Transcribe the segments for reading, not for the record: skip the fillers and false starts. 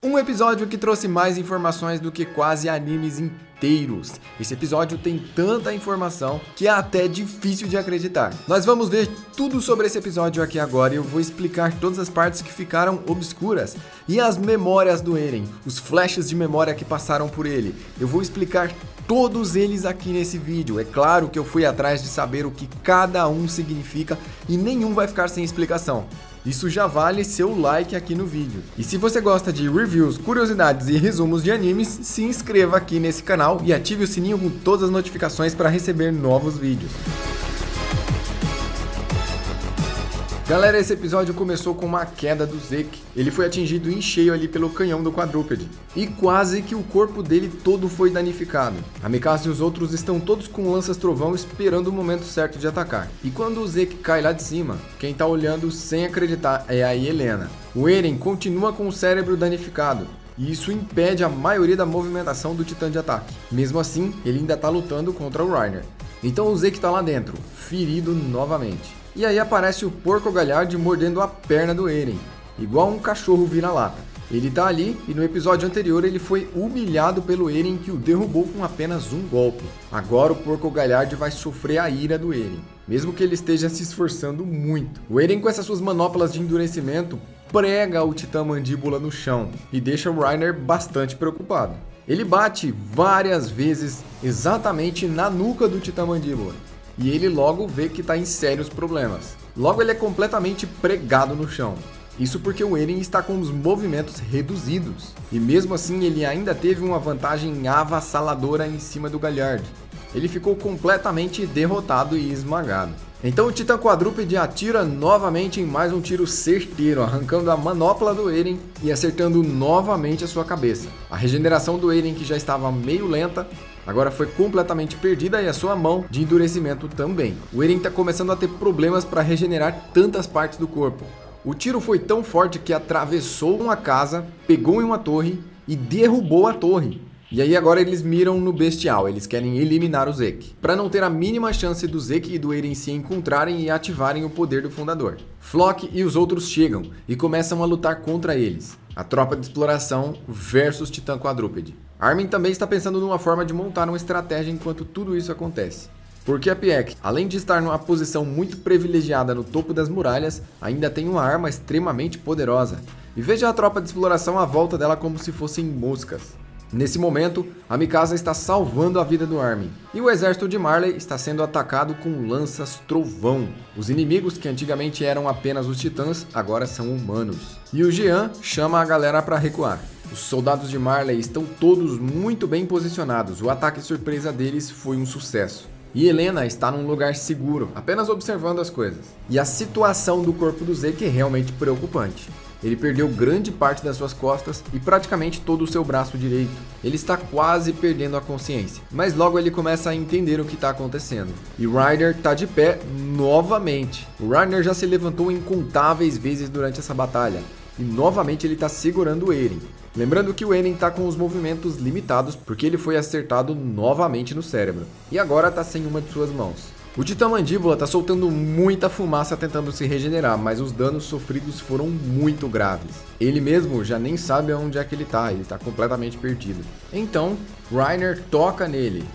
Um episódio que trouxe mais informações do que quase animes inteiros. Esse episódio tem tanta informação que é até difícil de acreditar. Nós vamos ver tudo sobre esse episódio aqui agora e eu vou explicar todas as partes que ficaram obscuras e as memórias do Eren, os flashes de memória que passaram por ele. Eu vou explicar todos eles aqui nesse vídeo. É claro que eu fui atrás de saber o que cada um significa e nenhum vai ficar sem explicação. Isso já vale seu like aqui no vídeo. E se você gosta de reviews, curiosidades e resumos de animes, se inscreva aqui nesse canal e ative o sininho com todas as notificações para receber novos vídeos. Galera, esse episódio começou com uma queda do Zeke. Ele foi atingido em cheio ali pelo canhão do quadrúpede. E quase que o corpo dele todo foi danificado. A Mikasa e os outros estão todos com lanças trovão esperando o momento certo de atacar. E quando o Zeke cai lá de cima, quem tá olhando sem acreditar é a Helena. O Eren continua com o cérebro danificado. E isso impede a maioria da movimentação do titã de ataque. Mesmo assim, ele ainda tá lutando contra o Reiner. Então o Zeke tá lá dentro, ferido novamente. E aí aparece o Porco Galhard mordendo a perna do Eren, igual um cachorro vira-lata. Ele tá ali e no episódio anterior ele foi humilhado pelo Eren que o derrubou com apenas um golpe. Agora o Porco Galhard vai sofrer a ira do Eren, mesmo que ele esteja se esforçando muito. O Eren com essas suas manoplas de endurecimento prega o Titã Mandíbula no chão e deixa o Reiner bastante preocupado. Ele bate várias vezes exatamente na nuca do Titã Mandíbula. E ele logo vê que está em sérios problemas. Logo ele é completamente pregado no chão. Isso porque o Eren está com os movimentos reduzidos. E mesmo assim ele ainda teve uma vantagem avassaladora em cima do Galhard. Ele ficou completamente derrotado e esmagado. Então o Titã Quadrúpede atira novamente em mais um tiro certeiro, arrancando a manopla do Eren e acertando novamente a sua cabeça. A regeneração do Eren, que já estava meio lenta, agora foi completamente perdida e a sua mão de endurecimento também. O Eren está começando a ter problemas para regenerar tantas partes do corpo. O tiro foi tão forte que atravessou uma casa, pegou em uma torre e derrubou a torre. E aí agora eles miram no bestial, eles querem eliminar o Zeke, para não ter a mínima chance do Zeke e do Eren se encontrarem e ativarem o poder do fundador. Floch e os outros chegam e começam a lutar contra eles. A tropa de exploração versus Titã Quadrúpede. Armin também está pensando numa forma de montar uma estratégia enquanto tudo isso acontece. Porque a Pieck, além de estar numa posição muito privilegiada no topo das muralhas, ainda tem uma arma extremamente poderosa. E veja a tropa de exploração à volta dela como se fossem moscas. Nesse momento, a Mikasa está salvando a vida do Armin, e o exército de Marley está sendo atacado com lanças trovão. Os inimigos que antigamente eram apenas os titãs, agora são humanos. E o Jean chama a galera para recuar. Os soldados de Marley estão todos muito bem posicionados, o ataque surpresa deles foi um sucesso. E Helena está num lugar seguro, apenas observando as coisas. E a situação do corpo do Zeke é realmente preocupante. Ele perdeu grande parte das suas costas e praticamente todo o seu braço direito. Ele está quase perdendo a consciência, mas logo ele começa a entender o que está acontecendo. E Reiner está de pé novamente. O Reiner já se levantou incontáveis vezes durante essa batalha. E novamente ele está segurando o Eren. Lembrando que o Eren está com os movimentos limitados porque ele foi acertado novamente no cérebro. E agora está sem uma de suas mãos. O Titã Mandíbula está soltando muita fumaça tentando se regenerar, mas os danos sofridos foram muito graves. Ele mesmo já nem sabe onde é que ele está completamente perdido. Então, Reiner toca nele,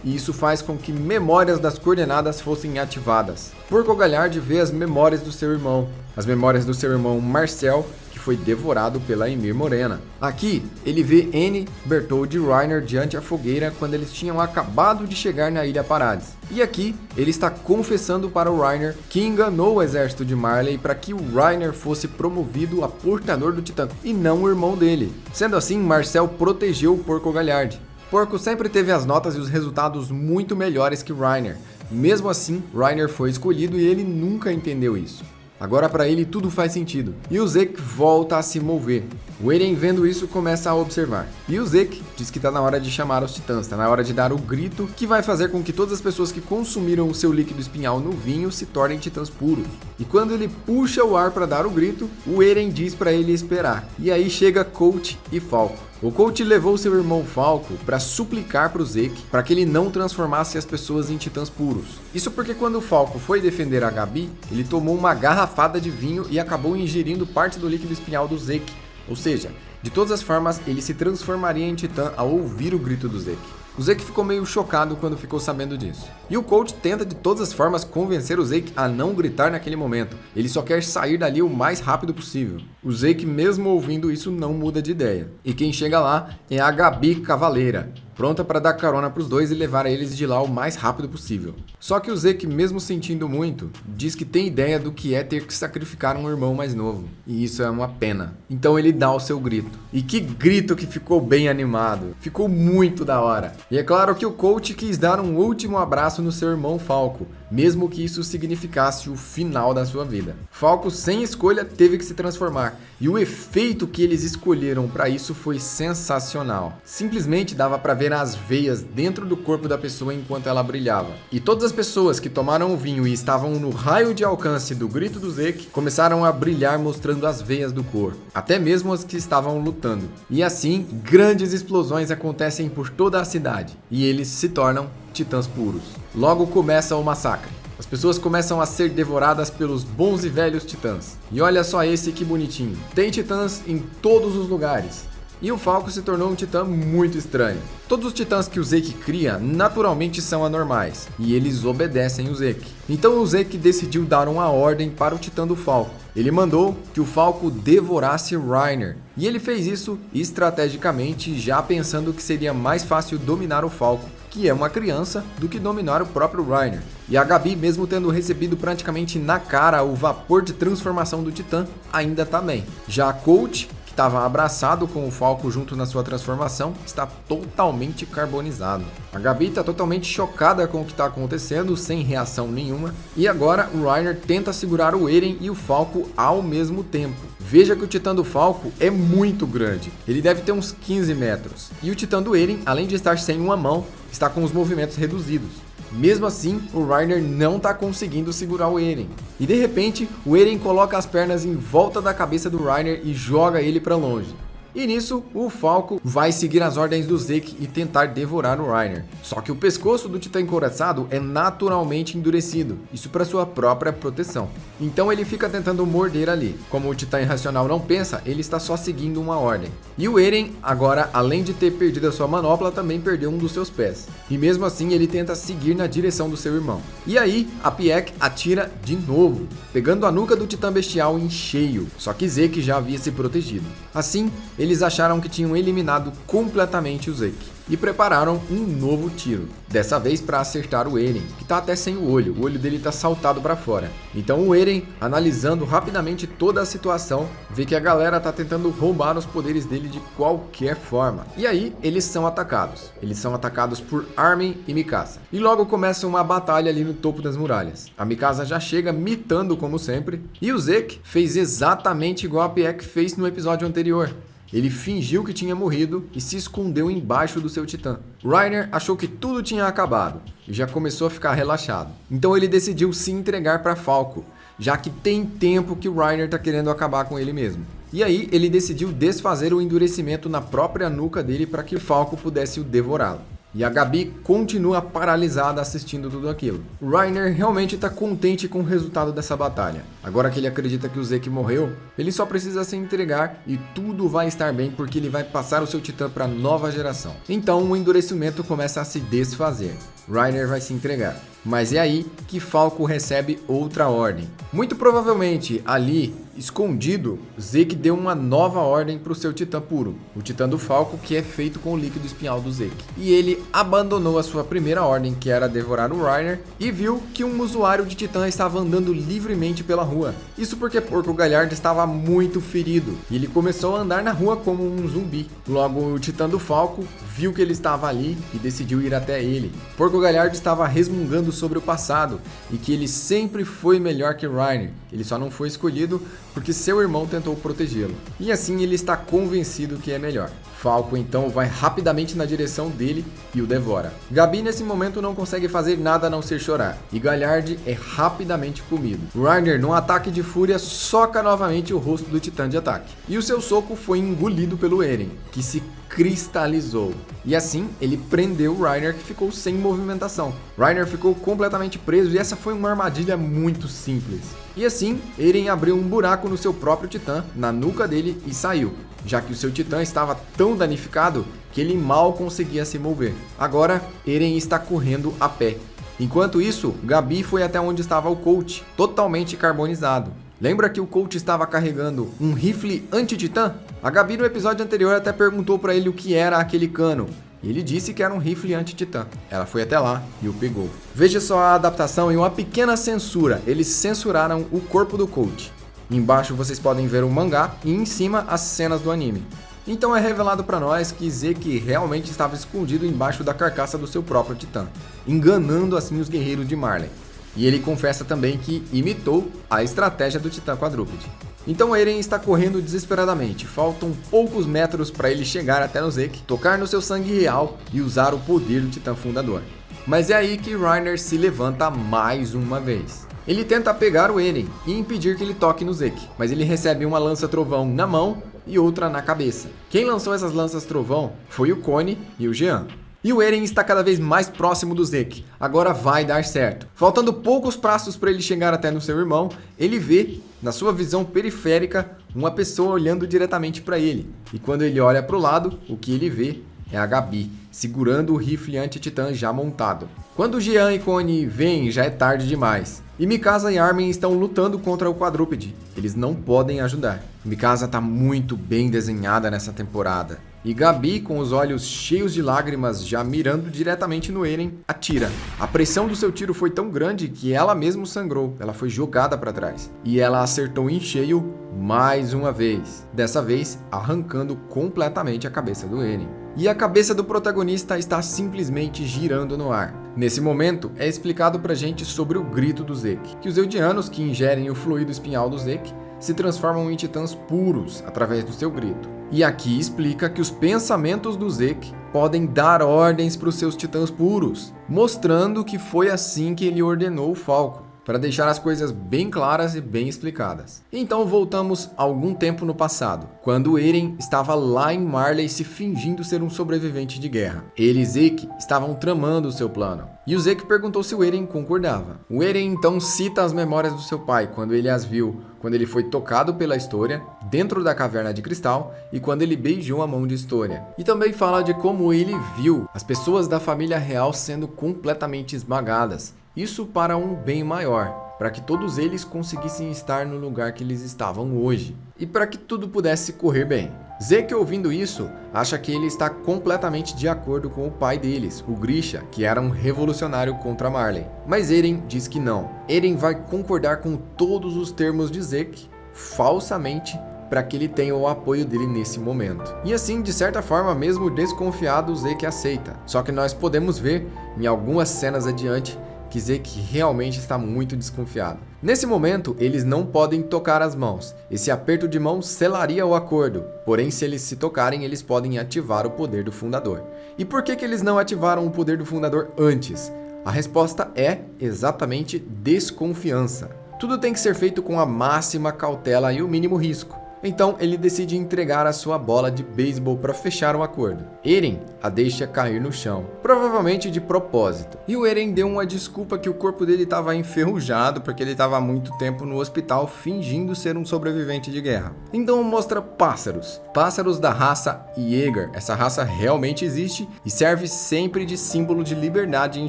e isso faz com que memórias das coordenadas fossem ativadas. Porco Galhard vê as memórias do seu irmão, Marcel, que foi devorado pela Ymir Morena. Aqui, ele vê Annie, Bertholdt e Reiner diante da fogueira quando eles tinham acabado de chegar na Ilha Parades. E aqui, ele está confessando para o Reiner que enganou o exército de Marley para que o Reiner fosse promovido a portador do Titã, e não o irmão dele. Sendo assim, Marcel protegeu o Porco Galhard. Porco sempre teve as notas e os resultados muito melhores que Reiner. Mesmo assim, Reiner foi escolhido e ele nunca entendeu isso. Agora para ele tudo faz sentido. E o Zeke volta a se mover. O Eren vendo isso começa a observar. E o Zeke diz que está na hora de chamar os titãs, está na hora de dar o grito que vai fazer com que todas as pessoas que consumiram o seu líquido espinhal no vinho se tornem titãs puros. E quando ele puxa o ar para dar o grito, o Eren diz para ele esperar. E aí chega Colt e Falco. O Colt levou seu irmão Falco para suplicar para o Zeke para que ele não transformasse as pessoas em titãs puros. Isso porque quando o Falco foi defender a Gabi, ele tomou uma garrafada de vinho e acabou ingerindo parte do líquido espinhal do Zeke. Ou seja, De todas as formas, ele se transformaria em Titã ao ouvir o grito do Zeke. O Zeke ficou meio chocado quando ficou sabendo disso. E o Colt tenta de todas as formas convencer o Zeke a não gritar naquele momento. Ele só quer sair dali o mais rápido possível. O Zeke, mesmo ouvindo isso, não muda de ideia. E quem chega lá é a Gabi Cavaleira, pronta para dar carona para os dois e levar eles de lá o mais rápido possível. Só que o Zeke, mesmo sentindo muito, diz que tem ideia do que é ter que sacrificar um irmão mais novo. E isso é uma pena. Então ele dá o seu grito. E que grito que ficou bem animado. Ficou muito da hora. E é claro que o Colt quis dar um último abraço no seu irmão Falco, mesmo que isso significasse o final da sua vida. Falco, sem escolha, teve que se transformar. E o efeito que eles escolheram para isso foi sensacional. Simplesmente dava para ver as veias dentro do corpo da pessoa enquanto ela brilhava. E todas as pessoas que tomaram o vinho e estavam no raio de alcance do grito do Zeke começaram a brilhar, mostrando as veias do corpo. Até mesmo as que estavam lutando. E assim, grandes explosões acontecem por toda a cidade. E eles se tornam titãs puros. Logo começa o massacre. As pessoas começam a ser devoradas pelos bons e velhos titãs. E olha só esse que bonitinho. Tem titãs em todos os lugares. E o Falco se tornou um titã muito estranho. Todos os titãs que o Zeke cria naturalmente são anormais, e eles obedecem o Zeke. Então o Zeke decidiu dar uma ordem para o titã do Falco. Ele mandou que o Falco devorasse Reiner, e ele fez isso estrategicamente, já pensando que seria mais fácil dominar o Falco, que é uma criança, do que dominar o próprio Reiner. E a Gabi, mesmo tendo recebido praticamente na cara o vapor de transformação do titã, ainda tá bem. Já a Colt, que estava abraçado com o Falco junto na sua transformação, está totalmente carbonizado. A Gabi está totalmente chocada com o que está acontecendo, sem reação nenhuma, e agora o Reiner tenta segurar o Eren e o Falco ao mesmo tempo. Veja que o titã do Falco é muito grande, ele deve ter uns 15 metros, e o titã do Eren, além de estar sem uma mão, está com os movimentos reduzidos. Mesmo assim, o Reiner não está conseguindo segurar o Eren. E de repente, o Eren coloca as pernas em volta da cabeça do Reiner e joga ele para longe. E nisso, o Falco vai seguir as ordens do Zeke e tentar devorar o Reiner. Só que o pescoço do titã encouraçado é naturalmente endurecido, isso para sua própria proteção. Então ele fica tentando morder ali. Como o titã irracional não pensa, ele está só seguindo uma ordem. E o Eren, agora, além de ter perdido a sua manopla, também perdeu um dos seus pés. E mesmo assim, ele tenta seguir na direção do seu irmão. E aí, a Pieck atira de novo, pegando a nuca do titã bestial em cheio. Só que Zeke já havia se protegido. Assim, eles acharam que tinham eliminado completamente o Zeke e prepararam um novo tiro, dessa vez para acertar o Eren, que tá até sem o olho dele tá saltado para fora. Então o Eren, analisando rapidamente toda a situação, vê que a galera tá tentando roubar os poderes dele de qualquer forma. E aí eles são atacados. Eles são atacados por Armin e Mikasa. E logo começa uma batalha ali no topo das muralhas. A Mikasa já chega mitando como sempre, e o Zeke fez exatamente igual a Pieck fez no episódio anterior. Ele fingiu que tinha morrido e se escondeu embaixo do seu titã. Reiner achou que tudo tinha acabado e já começou a ficar relaxado. Então ele decidiu se entregar para Falco, já que tem tempo que o Reiner está querendo acabar com ele mesmo. E aí ele decidiu desfazer o endurecimento na própria nuca dele para que Falco pudesse o devorá-lo. E a Gabi continua paralisada assistindo tudo aquilo. O Reiner realmente está contente com o resultado dessa batalha. Agora que ele acredita que o Zeke morreu, ele só precisa se entregar e tudo vai estar bem porque ele vai passar o seu titã para a nova geração. Então o endurecimento começa a se desfazer. Reiner vai se entregar. Mas é aí que Falco recebe outra ordem. Muito provavelmente ali, escondido, Zeke deu uma nova ordem para o seu titã puro, o titã do Falco, que é feito com o líquido espinhal do Zeke. E ele abandonou a sua primeira ordem, que era devorar o Reiner, e viu que um usuário de titã estava andando livremente pela rua. Isso porque Porco Galhardo estava muito ferido, e ele começou a andar na rua como um zumbi. Logo, o titã do Falco viu que ele estava ali e decidiu ir até ele. Porco Galhardo estava resmungando sobre o passado e que ele sempre foi melhor que Reiner. Ele só não foi escolhido porque seu irmão tentou protegê-lo. E assim ele está convencido que é melhor. Falco então vai rapidamente na direção dele e o devora. Gabi nesse momento não consegue fazer nada a não ser chorar, e Galhardo é rapidamente comido. Reiner, num ataque de fúria, soca novamente o rosto do titã de ataque, e o seu soco foi engolido pelo Eren, que se cristalizou. E assim, ele prendeu o Reiner, que ficou sem movimentação. Reiner ficou completamente preso e essa foi uma armadilha muito simples. E assim, Eren abriu um buraco no seu próprio titã, na nuca dele, e saiu. já que o seu titã estava tão danificado que ele mal conseguia se mover. Agora, Eren está correndo a pé. Enquanto isso, Gabi foi até onde estava o Colt, totalmente carbonizado. Lembra que o Colt estava carregando um rifle anti-titã? A Gabi no episódio anterior até perguntou para ele o que era aquele cano. E ele disse que era um rifle anti-titã. Ela foi até lá e o pegou. Veja só a adaptação e uma pequena censura. Eles censuraram o corpo do Colt. Embaixo vocês podem ver o mangá e em cima as cenas do anime. Então é revelado para nós que Zeke realmente estava escondido embaixo da carcaça do seu próprio titã, enganando assim os guerreiros de Marley. E ele confessa também que imitou a estratégia do titã quadrúpede. Então Eren está correndo desesperadamente, faltam poucos metros para ele chegar até no Zeke, tocar no seu sangue real e usar o poder do titã fundador. Mas é aí que Reiner se levanta mais uma vez. Ele tenta pegar o Eren e impedir que ele toque no Zeke, mas ele recebe uma lança-trovão na mão e outra na cabeça. Quem lançou essas lanças-trovão foi o Connie e o Jean. E o Eren está cada vez mais próximo do Zeke. Agora vai dar certo. Faltando poucos passos para ele chegar até no seu irmão, ele vê, na sua visão periférica, uma pessoa olhando diretamente para ele. E quando ele olha para o lado, o que ele vê é a Gabi, segurando o rifle anti-titã já montado. Quando Jean e Connie vêm, já é tarde demais. E Mikasa e Armin estão lutando contra o quadrúpede. Eles não podem ajudar. Mikasa está muito bem desenhada nessa temporada. E Gabi, com os olhos cheios de lágrimas, já mirando diretamente no Eren, atira. A pressão do seu tiro foi tão grande que ela mesma sangrou. Ela foi jogada para trás. E ela acertou em cheio mais uma vez. Dessa vez, arrancando completamente a cabeça do Eren. E a cabeça do protagonista está simplesmente girando no ar. Nesse momento, é explicado pra gente sobre o grito do Zeke, que os Eldianos que ingerem o fluido espinhal do Zeke se transformam em titãs puros através do seu grito. E aqui explica que os pensamentos do Zeke podem dar ordens para os seus titãs puros, mostrando que foi assim que ele ordenou o Falco, para deixar as coisas bem claras e bem explicadas. Então voltamos algum tempo no passado, quando Eren estava lá em Marley se fingindo ser um sobrevivente de guerra. Ele e Zeke estavam tramando o seu plano. E o Zeke perguntou se o Eren concordava. O Eren então cita as memórias do seu pai, quando ele as viu, quando ele foi tocado pela História, dentro da caverna de cristal, e quando ele beijou a mão de História. E também fala de como ele viu as pessoas da família real sendo completamente esmagadas. Isso para um bem maior, para que todos eles conseguissem estar no lugar que eles estavam hoje, e para que tudo pudesse correr bem. Zeke, ouvindo isso, acha que ele está completamente de acordo com o pai deles, o Grisha, que era um revolucionário contra Marley. Mas Eren diz que não. Eren vai concordar com todos os termos de Zeke, falsamente, para que ele tenha o apoio dele nesse momento. E assim, de certa forma, mesmo desconfiado, Zeke aceita. Só que nós podemos ver, em algumas cenas adiante, que Zeke realmente está muito desconfiado. Nesse momento, eles não podem tocar as mãos. Esse aperto de mão selaria o acordo. Porém, se eles se tocarem, eles podem ativar o poder do Fundador. E por que eles não ativaram o poder do Fundador antes? A resposta é exatamente desconfiança. Tudo tem que ser feito com a máxima cautela e o mínimo risco. Então ele decide entregar a sua bola de beisebol para fechar o acordo. Eren a deixa cair no chão, provavelmente de propósito. E o Eren deu uma desculpa que o corpo dele estava enferrujado porque ele estava há muito tempo no hospital fingindo ser um sobrevivente de guerra. Então mostra pássaros. Pássaros da raça Jäger. Essa raça realmente existe e serve sempre de símbolo de liberdade em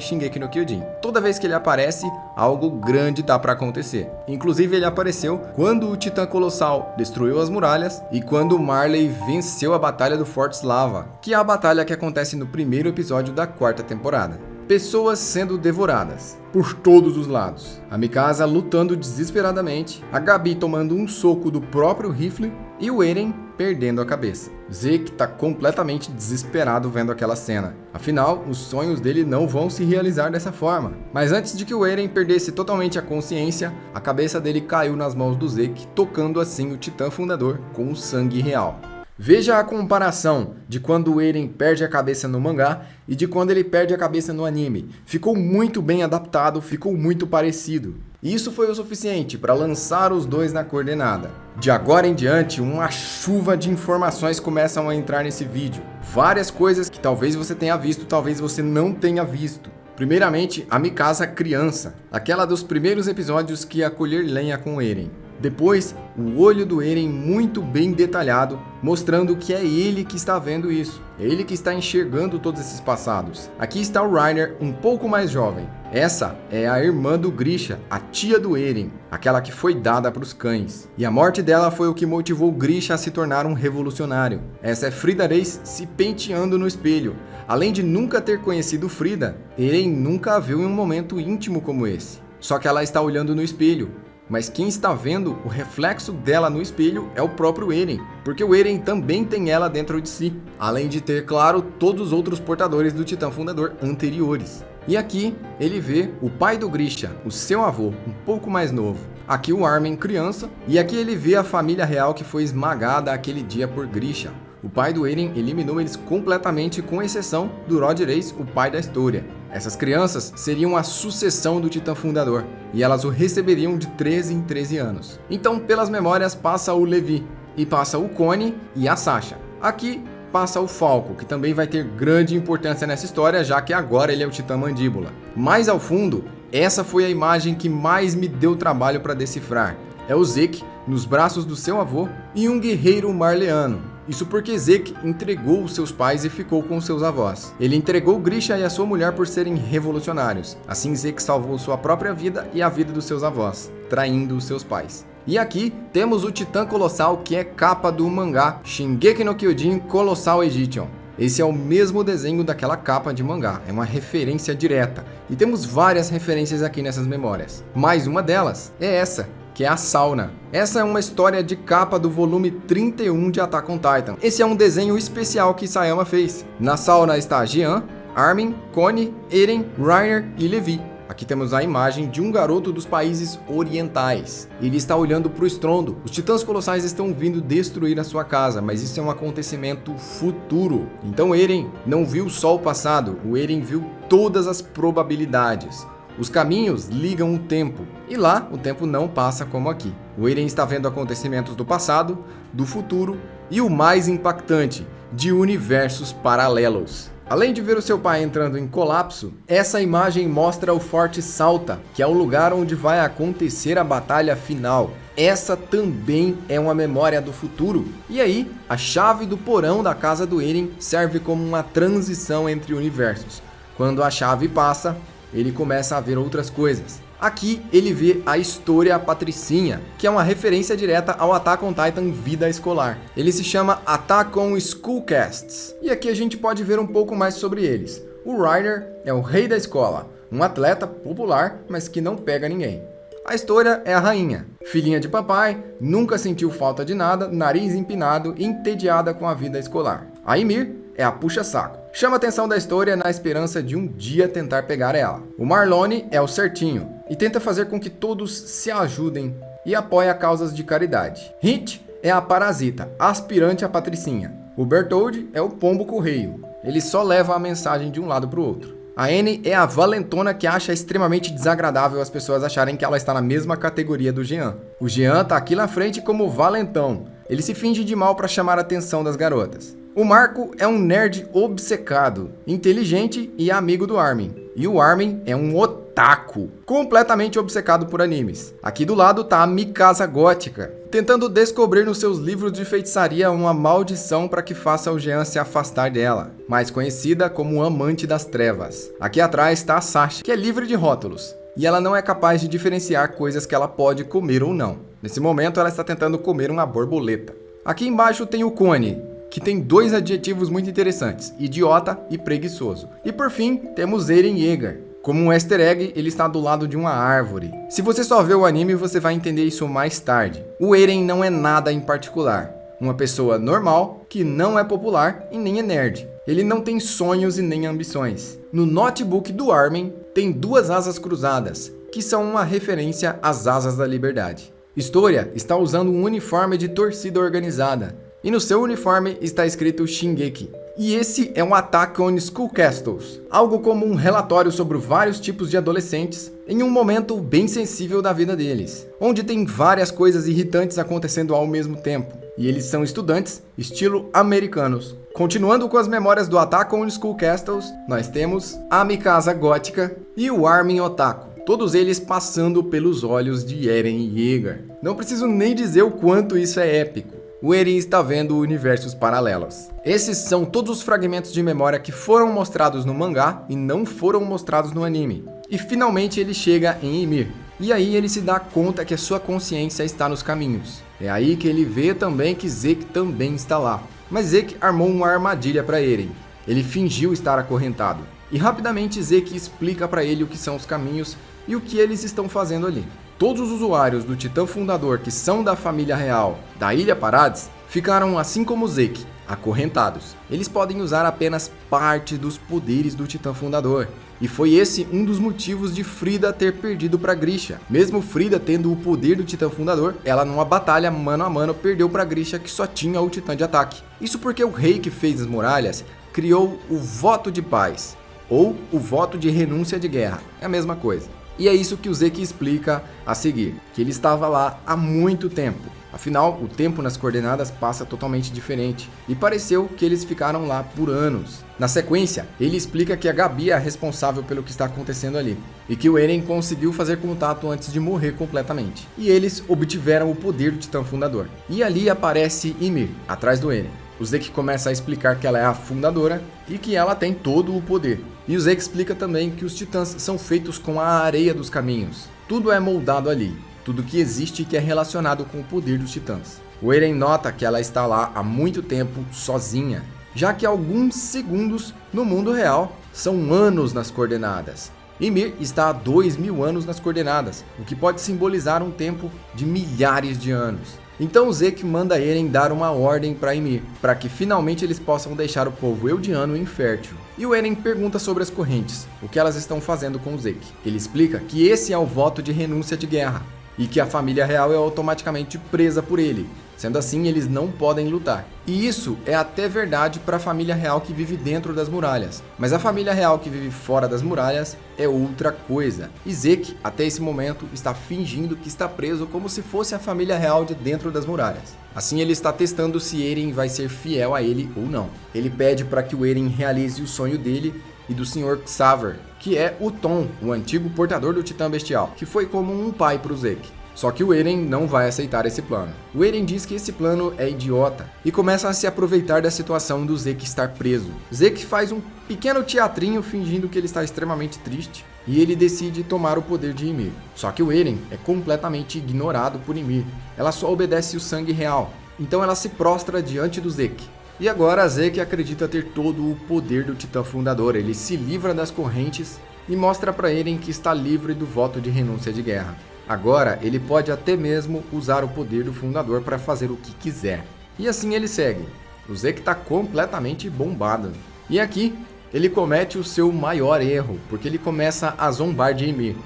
Shingeki no Kyojin. Toda vez que ele aparece, algo grande tá para acontecer. Inclusive ele apareceu quando o Titã Colossal destruiu as muralhas e quando Marley venceu a Batalha do Forte Slava, que é a batalha que acontece no primeiro episódio da 4ª temporada. Pessoas sendo devoradas por todos os lados. A Mikasa lutando desesperadamente, a Gabi tomando um soco do próprio rifle e o Eren perdendo a cabeça. Zeke tá completamente desesperado vendo aquela cena. Afinal, os sonhos dele não vão se realizar dessa forma. Mas antes de que o Eren perdesse totalmente a consciência, a cabeça dele caiu nas mãos do Zeke, tocando assim o Titã Fundador com o sangue real. Veja a comparação de quando o Eren perde a cabeça no mangá e de quando ele perde a cabeça no anime. Ficou muito bem adaptado, ficou muito parecido. E isso foi o suficiente para lançar os dois na coordenada. De agora em diante, uma chuva de informações começam a entrar nesse vídeo. Várias coisas que talvez você tenha visto, talvez você não tenha visto. Primeiramente, a Mikasa criança, aquela dos primeiros episódios que ia colher lenha com Eren. Depois, o olho do Eren muito bem detalhado, mostrando que é ele que está vendo isso. É ele que está enxergando todos esses passados. Aqui está o Reiner, um pouco mais jovem. Essa é a irmã do Grisha, a tia do Eren, aquela que foi dada para os cães. E a morte dela foi o que motivou Grisha a se tornar um revolucionário. Essa é Frida Reis se penteando no espelho. Além de nunca ter conhecido Frida, Eren nunca a viu em um momento íntimo como esse. Só que ela está olhando no espelho. Mas quem está vendo o reflexo dela no espelho é o próprio Eren, porque o Eren também tem ela dentro de si, além de ter, claro, todos os outros portadores do Titã Fundador anteriores. E aqui ele vê o pai do Grisha, o seu avô, um pouco mais novo. Aqui o Armin criança, e aqui ele vê a família real que foi esmagada aquele dia por Grisha. O pai do Eren eliminou eles completamente, com exceção do Rod Reis, o pai da história. Essas crianças seriam a sucessão do Titã Fundador, e elas o receberiam de 13 em 13 anos. Então, pelas memórias, passa o Levi, e passa o Connie e a Sasha. Aqui passa o Falco, que também vai ter grande importância nessa história, já que agora ele é o Titã Mandíbula. Mais ao fundo, essa foi a imagem que mais me deu trabalho para decifrar. É o Zeke nos braços do seu avô e um guerreiro marleano. Isso porque Zeke entregou os seus pais e ficou com seus avós. Ele entregou Grisha e a sua mulher por serem revolucionários. Assim, Zeke salvou sua própria vida e a vida dos seus avós, traindo os seus pais. E aqui temos o Titã Colossal, que é capa do mangá Shingeki no Kyojin Colossal Edition. Esse é o mesmo desenho daquela capa de mangá, é uma referência direta. E temos várias referências aqui nessas memórias. Mais uma delas é essa, que é a sauna. Essa é uma história de capa do volume 31 de Attack on Titan. Esse é um desenho especial que Isayama fez. Na sauna está Jean, Armin, Connie, Eren, Reiner e Levi. Aqui temos a imagem de um garoto dos países orientais. Ele está olhando para o estrondo. Os titãs colossais estão vindo destruir a sua casa, mas isso é um acontecimento futuro. Então Eren não viu só o passado, o Eren viu todas as probabilidades. Os caminhos ligam o tempo, e lá o tempo não passa como aqui. O Eren está vendo acontecimentos do passado, do futuro e o mais impactante, de universos paralelos. Além de ver o seu pai entrando em colapso, essa imagem mostra o Forte Salta, que é o lugar onde vai acontecer a batalha final. Essa também é uma memória do futuro. E aí, a chave do porão da casa do Eren serve como uma transição entre universos. Quando a chave passa, ele começa a ver outras coisas. Aqui ele vê a história Patricinha, que é uma referência direta ao Attack on Titan Vida Escolar. Ele se chama Attack on Schoolcasts. E aqui a gente pode ver um pouco mais sobre eles. O Reiner é o rei da escola, um atleta popular, mas que não pega ninguém. A história é a rainha, filhinha de papai, nunca sentiu falta de nada, nariz empinado e entediada com a vida escolar. A Ymir é a puxa-saco. Chama a atenção da história na esperança de um dia tentar pegar ela. O Marlone é o certinho e tenta fazer com que todos se ajudem e apoia causas de caridade. Hit é a parasita, aspirante a patricinha. O Bertholdt é o pombo correio. Ele só leva a mensagem de um lado para o outro. A Annie é a valentona que acha extremamente desagradável as pessoas acharem que ela está na mesma categoria do Jean. O Jean tá aqui na frente como valentão. Ele se finge de mal para chamar a atenção das garotas. O Marco é um nerd obcecado, inteligente e amigo do Armin. E o Armin é um otaku, completamente obcecado por animes. Aqui do lado tá a Mikasa gótica, tentando descobrir nos seus livros de feitiçaria uma maldição para que faça o Jean se afastar dela, mais conhecida como Amante das Trevas. Aqui atrás está a Sasha, que é livre de rótulos, e ela não é capaz de diferenciar coisas que ela pode comer ou não. Nesse momento ela está tentando comer uma borboleta. Aqui embaixo tem o Connie, que tem dois adjetivos muito interessantes, idiota e preguiçoso. E por fim, temos Eren Yeager. Como um easter egg, ele está do lado de uma árvore. Se você só vê o anime, você vai entender isso mais tarde. O Eren não é nada em particular. Uma pessoa normal, que não é popular e nem é nerd. Ele não tem sonhos e nem ambições. No notebook do Armin, tem duas asas cruzadas, que são uma referência às asas da liberdade. Historia está usando um uniforme de torcida organizada. E no seu uniforme está escrito Shingeki. E esse é um Attack on Schoolcastles, algo como um relatório sobre vários tipos de adolescentes em um momento bem sensível da vida deles, onde tem várias coisas irritantes acontecendo ao mesmo tempo. E eles são estudantes, estilo americanos. Continuando com as memórias do Attack on Schoolcastles, nós temos a Mikasa gótica e o Armin otaku. todos eles passando pelos olhos de Eren Yeager. Não preciso nem dizer o quanto isso é épico. O Eren está vendo universos paralelos. Esses são todos os fragmentos de memória que foram mostrados no mangá e não foram mostrados no anime. E finalmente ele chega em Ymir. E aí ele se dá conta que a sua consciência está nos caminhos. É aí que ele vê também que Zeke também está lá. Mas Zeke armou uma armadilha para Eren. Ele fingiu estar acorrentado. E rapidamente Zeke explica para ele o que são os caminhos e o que eles estão fazendo ali. Todos os usuários do Titã Fundador que são da família real da Ilha Parades ficaram, assim como Zeke, acorrentados. Eles podem usar apenas parte dos poderes do Titã Fundador. E foi esse um dos motivos de Frida ter perdido para Grisha. Mesmo Frida tendo o poder do Titã Fundador, ela numa batalha mano a mano perdeu para Grisha, que só tinha o Titã de ataque. Isso porque o rei que fez as muralhas criou o voto de paz, ou o voto de renúncia de guerra. É a mesma coisa. E é isso que o Zeke explica a seguir, que ele estava lá há muito tempo. Afinal, o tempo nas coordenadas passa totalmente diferente, e pareceu que eles ficaram lá por anos. Na sequência, ele explica que a Gabi é a responsável pelo que está acontecendo ali, e que o Eren conseguiu fazer contato antes de morrer completamente. E eles obtiveram o poder do Titã Fundador. E ali aparece Ymir, atrás do Eren. O Zeke começa a explicar que ela é a fundadora e que ela tem todo o poder. E o Zeke explica também que os titãs são feitos com a areia dos caminhos. Tudo é moldado ali, tudo que existe e que é relacionado com o poder dos titãs. O Eren nota que ela está lá há muito tempo sozinha, já que alguns segundos no mundo real são anos nas coordenadas. Ymir está há 2000 anos nas coordenadas, o que pode simbolizar um tempo de milhares de anos. Então Zeke manda Eren dar uma ordem para Ymir, para que finalmente eles possam deixar o povo eldiano infértil. E o Eren pergunta sobre as correntes, o que elas estão fazendo com o Zeke. Ele explica que esse é o voto de renúncia de guerra, e que a família real é automaticamente presa por ele. Sendo assim, eles não podem lutar. E isso é até verdade para a família real que vive dentro das muralhas. Mas a família real que vive fora das muralhas é outra coisa. E Zeke, até esse momento, está fingindo que está preso como se fosse a família real de dentro das muralhas. Assim ele está testando se Eren vai ser fiel a ele ou não. Ele pede para que o Eren realize o sonho dele e do Sr. Xaver, que é o Tom, o antigo portador do Titã Bestial, que foi como um pai para o Zeke. Só que o Eren não vai aceitar esse plano. O Eren diz que esse plano é idiota e começa a se aproveitar da situação do Zeke estar preso. Zeke faz um pequeno teatrinho fingindo que ele está extremamente triste e ele decide tomar o poder de Ymir. Só que o Eren é completamente ignorado por Ymir. Ela só obedece o sangue real, então ela se prostra diante do Zeke. E agora Zeke acredita ter todo o poder do Titã Fundador. Ele se livra das correntes e mostra para Eren que está livre do voto de renúncia de guerra. Agora, ele pode até mesmo usar o poder do Fundador para fazer o que quiser. E assim ele segue. O Zeke está completamente bombado. E aqui, ele comete o seu maior erro, porque ele começa a zombar de Ymir.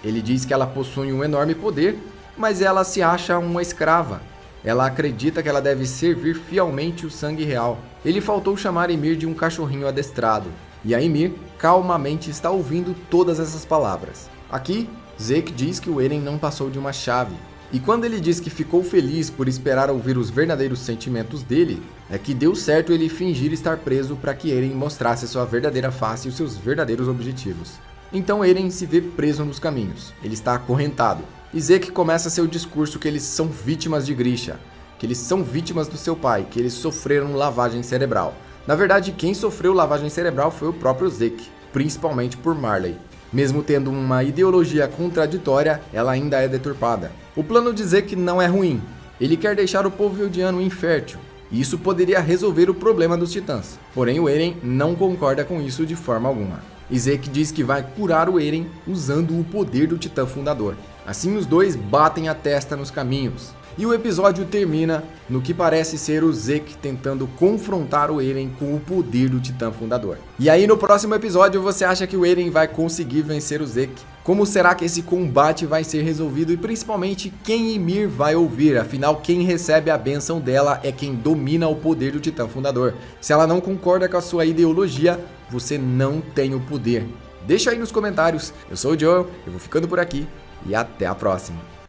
Ele diz que ela possui um enorme poder, mas ela se acha uma escrava. Ela acredita que ela deve servir fielmente o sangue real. Ele faltou chamar Ymir de um cachorrinho adestrado. E a Ymir calmamente está ouvindo todas essas palavras. Aqui, Zeke diz que o Eren não passou de uma chave. E quando ele diz que ficou feliz por esperar ouvir os verdadeiros sentimentos dele, é que deu certo ele fingir estar preso para que Eren mostrasse sua verdadeira face e os seus verdadeiros objetivos. Então Eren se vê preso nos caminhos. Ele está acorrentado. E Zeke começa seu discurso que eles são vítimas de Grisha, que eles são vítimas do seu pai, que eles sofreram lavagem cerebral. Na verdade, quem sofreu lavagem cerebral foi o próprio Zeke, principalmente por Marley. Mesmo tendo uma ideologia contraditória, ela ainda é deturpada. O plano de Zeke não é ruim. Ele quer deixar o povo eldiano infértil. E isso poderia resolver o problema dos titãs. Porém, o Eren não concorda com isso de forma alguma. E Zeke diz que vai curar o Eren usando o poder do Titã Fundador. Assim, os dois batem a testa nos caminhos. E o episódio termina no que parece ser o Zeke tentando confrontar o Eren com o poder do Titã Fundador. E aí no próximo episódio você acha que o Eren vai conseguir vencer o Zeke? Como será que esse combate vai ser resolvido e principalmente quem Ymir vai ouvir? Afinal, quem recebe a bênção dela é quem domina o poder do Titã Fundador. Se ela não concorda com a sua ideologia, você não tem o poder. Deixa aí nos comentários. Eu sou o Joel, eu vou ficando por aqui e até a próxima.